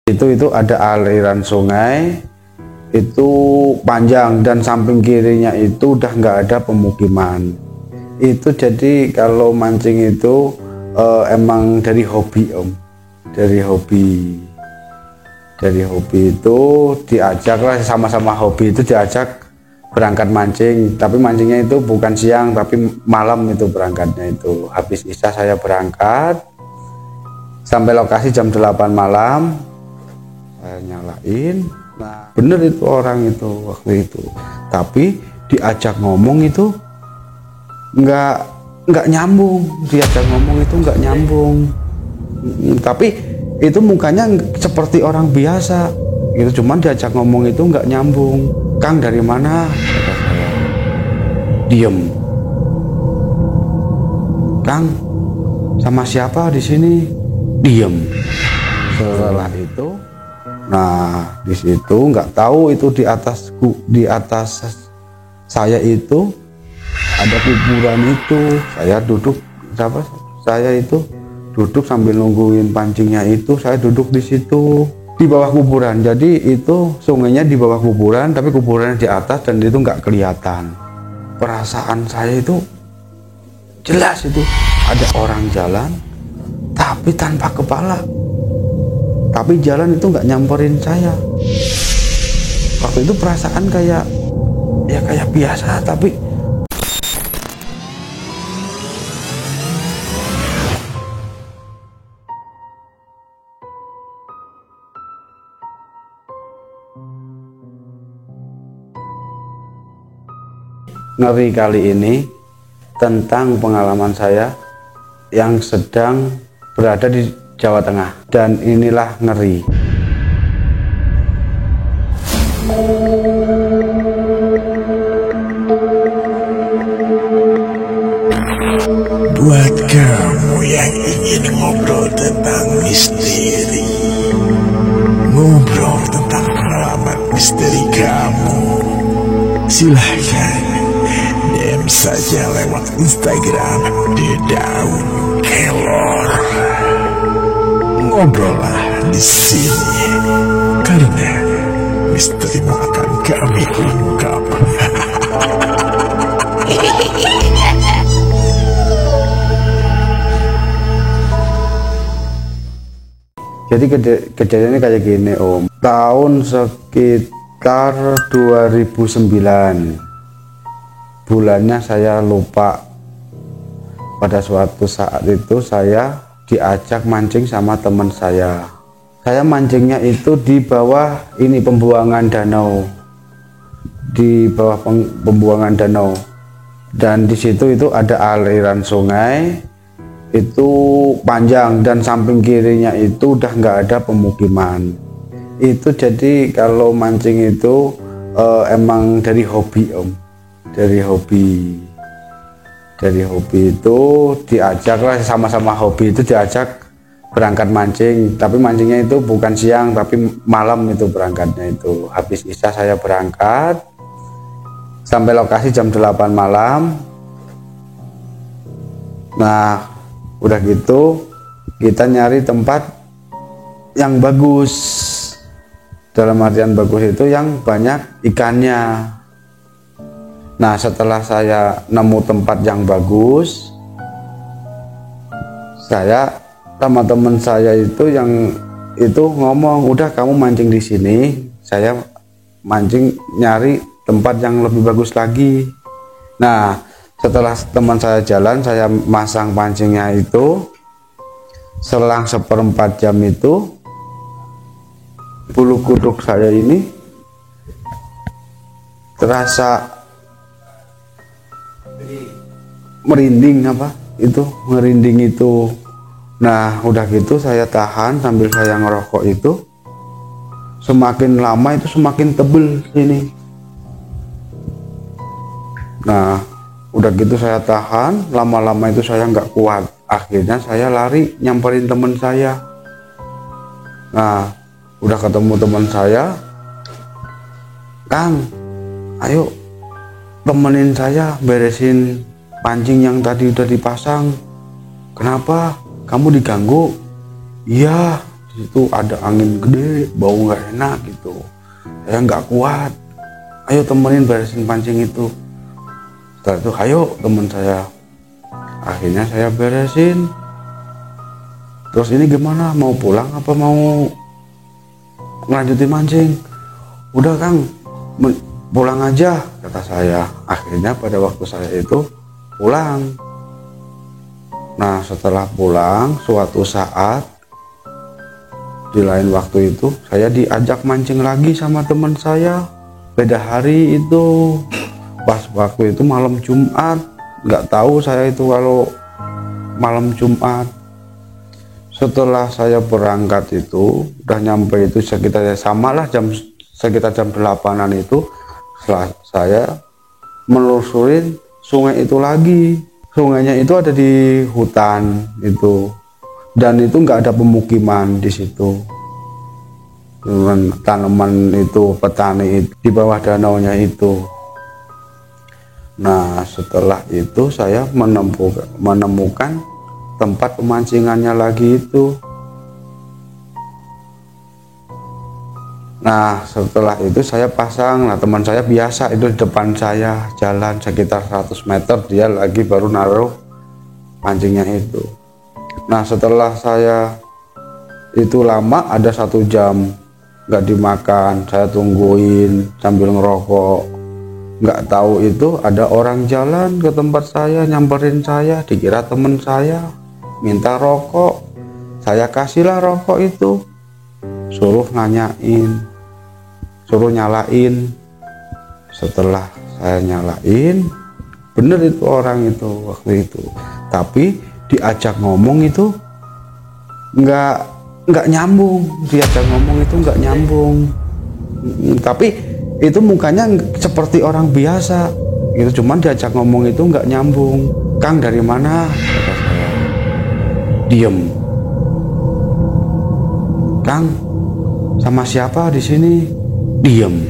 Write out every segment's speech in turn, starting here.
Itu ada aliran sungai, itu panjang dan samping kirinya itu udah nggak ada pemukiman. Itu jadi kalau mancing itu emang dari hobi Om, dari hobi itu diajak lah, sama-sama hobi itu diajak berangkat mancing. Tapi mancingnya itu bukan siang tapi malam, itu berangkatnya itu habis isya saya berangkat sampai lokasi jam 8 malam saya nyalain. Nah bener itu orang itu waktu itu, tapi diajak ngomong itu nggak nyambung, diajak ngomong itu nggak nyambung. Tapi itu mukanya seperti orang biasa gitu, cuman diajak ngomong itu nggak nyambung. Kang dari mana? Kata saya. Diem. Kang sama siapa di sini? Diem. Setelah itu, nah di situ nggak tahu itu di atas saya itu ada kuburan itu. Saya itu duduk sambil nungguin pancingnya itu, saya duduk di situ di bawah kuburan. Jadi itu sungainya di bawah kuburan tapi kuburannya di atas dan itu nggak kelihatan. Perasaan saya itu jelas itu ada orang jalan tapi tanpa kepala, tapi jalan itu nggak nyamperin saya. Waktu itu perasaan kayak biasa, tapi ngeri kali ini tentang pengalaman saya yang sedang berada di Jawa Tengah, dan inilah ngeri. Buat kamu yang ingin ngobrol tentang misteri, ngobrol tentang pengalaman misteri kamu, silahkan DM saja lewat Instagram di Daun Kelor. Ngobrollah di sini karena misterimu akan kami ungkap. Jadi kejadiannya kayak gini Om. Tahun sekitar 2009. Bulannya saya lupa. Pada suatu saat itu saya diajak mancing sama teman saya. Saya mancingnya itu di bawah ini pembuangan danau. Di bawah pembuangan danau. Dan di situ itu ada aliran sungai, itu panjang dan samping kirinya itu udah nggak ada pemukiman. Itu jadi kalau mancing itu emang dari hobi Om, dari hobi itu diajak lah, sama-sama hobi itu diajak berangkat mancing. Tapi mancingnya itu bukan siang tapi malam, itu berangkatnya itu habis isya saya berangkat sampai lokasi jam 8 malam. Nah udah gitu kita nyari tempat yang bagus, dalam artian bagus itu yang banyak ikannya. Nah setelah saya nemu tempat yang bagus, saya sama teman saya itu yang itu ngomong, udah kamu mancing di sini, saya mancing nyari tempat yang lebih bagus lagi. Nah setelah teman saya jalan, saya masang pancingnya itu, selang 1/4 jam itu bulu kuduk saya ini terasa merinding merinding itu. Nah udah gitu saya tahan sambil saya ngerokok itu, semakin lama itu semakin tebel ini. Nah udah gitu saya tahan, lama-lama itu saya nggak kuat, akhirnya saya lari nyamperin teman saya. Nah udah ketemu teman saya, Kang ayo temenin saya beresin pancing yang tadi udah dipasang. Kenapa? Kamu diganggu? Iya, Itu ada angin gede, bau nggak enak gitu. Saya nggak kuat. Ayo temenin beresin pancing itu. Setelah itu ayo temen saya. Akhirnya saya beresin. Terus ini gimana, mau pulang apa mau ngelanjutin mancing? Udah Kang, pulang aja kata saya. Akhirnya pada waktu saya itu pulang. Nah setelah pulang, suatu saat di lain waktu itu saya diajak mancing lagi sama teman saya. Beda hari itu, pas waktu itu malam Jumat. Nggak tahu saya itu kalau malam Jumat. Setelah saya berangkat itu udah nyampe itu sekitar samalah sekitar jam 8-an itu. Setelah saya menelusurin sungai itu lagi. Sungainya itu ada di hutan itu, dan itu nggak ada pemukiman di situ. Tanaman itu, petani itu, di bawah danaunya itu. Nah setelah itu saya menemukan tempat pemancingannya lagi itu. Nah setelah itu saya pasang. Nah teman saya biasa itu di depan saya jalan sekitar 100 meter, dia lagi baru naruh pancingnya itu. Nah setelah saya itu lama, ada 1 jam nggak dimakan, saya tungguin sambil ngerokok. Nggak tahu itu ada orang jalan ke tempat saya, nyamperin saya, dikira temen saya, minta rokok. Saya kasihlah rokok itu, suruh nanyain, suruh nyalain. Setelah saya nyalain, bener itu orang itu waktu itu. Tapi diajak ngomong itu nggak nyambung, diajak ngomong itu nggak nyambung. Tapi itu mukanya seperti orang biasa gitu, cuman diajak ngomong itu nggak nyambung. Kang dari mana? Kata saya. Diem. Kang sama siapa di sini? Diem.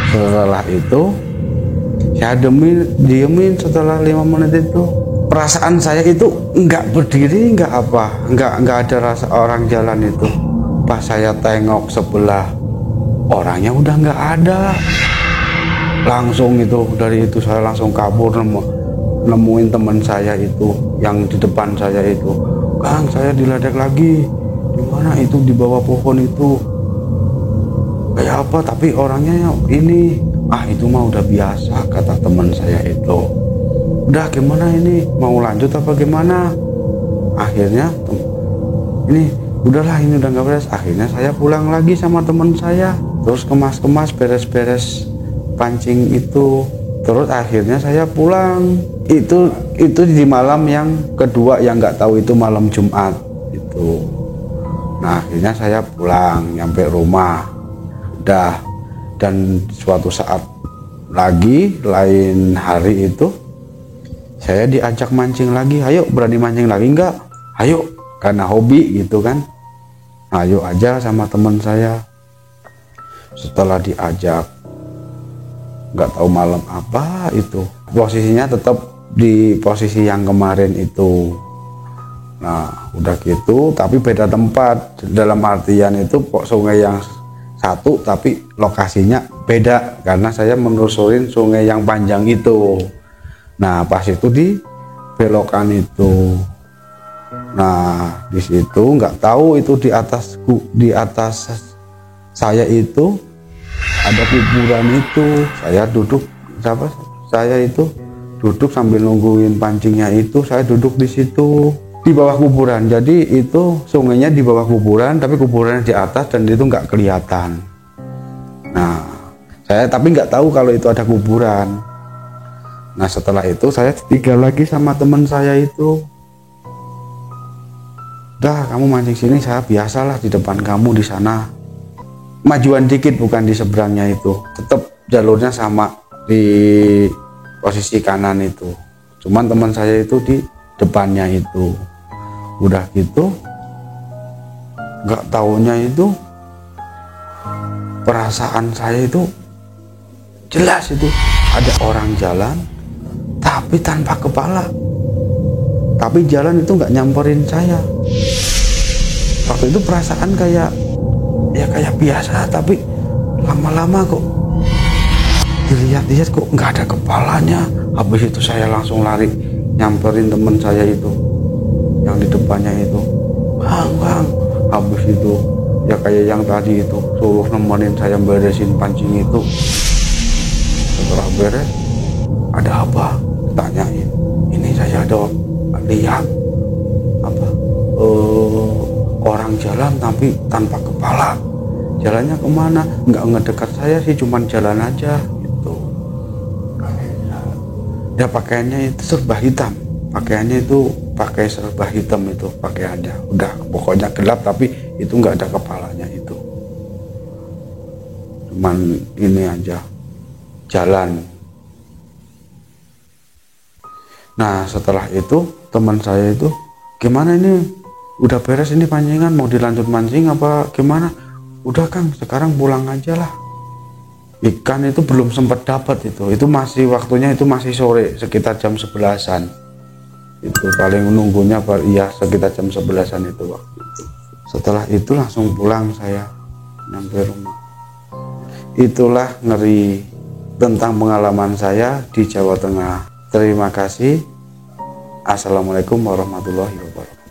Setelah itu saya diemin setelah 5 menit itu. Perasaan saya itu nggak berdiri, nggak apa, nggak ada rasa orang jalan itu. Pas saya tengok sebelah, orangnya udah nggak ada. Langsung itu, dari itu saya langsung kabur, nemuin teman saya itu yang di depan saya itu. Kang saya diledek lagi. Di mana itu? Di bawah pohon itu. Kayak apa? Tapi orangnya ini. Itu mah udah biasa, kata teman saya itu. Udah gimana ini? Mau lanjut apa gimana? Akhirnya ini udahlah, ini udah nggak beres. Akhirnya saya pulang lagi sama teman saya. Terus kemas-kemas, beres-beres pancing itu. Terus akhirnya saya pulang. Itu di malam yang kedua, yang nggak tahu itu malam Jumat itu. Nah akhirnya saya pulang, nyampe rumah. Dan suatu saat lagi, lain hari itu, saya diajak mancing lagi. Ayo, berani mancing lagi nggak? Ayo, karena hobi gitu kan. Ayo aja sama teman saya. Setelah diajak, nggak tahu malam apa itu, posisinya tetap di posisi yang kemarin itu. Nah udah gitu, tapi beda tempat. Dalam artian itu sungai yang satu, tapi lokasinya beda, karena saya menelusurin sungai yang panjang itu. Nah pas itu di belokan itu. Nah di situ nggak tahu itu di atas saya itu ada kuburan itu. Saya duduk sambil nungguin pancingnya itu. Saya duduk di situ di bawah kuburan. Jadi itu sungainya di bawah kuburan, tapi kuburannya di atas dan itu nggak kelihatan. Nah saya tapi nggak tahu kalau itu ada kuburan. Nah setelah itu saya tinggal lagi sama teman saya itu. Udah kamu mancing sini, saya biasalah di depan kamu di sana. Majuan dikit, bukan di seberangnya itu. Tetap jalurnya sama di posisi kanan itu. Cuman teman saya itu di depannya itu. Udah gitu, nggak taunya itu perasaan saya itu jelas itu ada orang jalan tapi tanpa kepala, tapi jalan itu nggak nyamperin saya. Waktu itu perasaan kayak biasa, tapi lama-lama kok dilihat-lihat kok nggak ada kepalanya. Habis itu saya langsung lari nyamperin teman saya itu yang di depannya itu, bang. Habis itu ya kayak yang tadi itu suruh nemenin saya beresin pancing itu. Setelah beres, ada apa? Tanyain. Ini saya ada lihat apa orang jalan tapi tanpa kepala. Jalannya kemana? Nggak ngedekat saya sih, cuman jalan aja gitu. Ya pakaiannya itu serba hitam. Pakaiannya itu pakai serba hitam itu pakaiannya. Udah pokoknya gelap tapi itu nggak ada kepalanya itu. Cuman ini aja jalan. Nah setelah itu teman saya itu, gimana ini udah beres ini pancingan, mau dilanjut mancing apa gimana? Udah Kang, sekarang pulang aja lah. Ikan itu belum sempat dapat itu masih waktunya itu masih sore, sekitar jam 11-an. Itu paling menunggunya ya sekitar jam 11-an itu waktu itu. Setelah itu langsung pulang saya, nyampe rumah. Itulah ngeri tentang pengalaman saya di Jawa Tengah. Terima kasih. Assalamualaikum warahmatullahi wabarakatuh.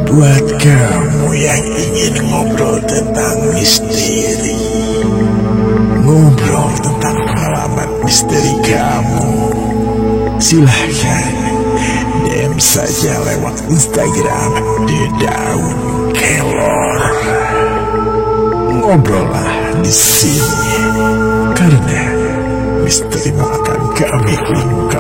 Buat kamu yang ingin ngobrol tentang misteri, ngobrol tentang pengalaman misteri kamu, silahkan DM saja lewat Instagram di Daun Kelor. Ngobrollah di sini karena misteri akan kami ungkap.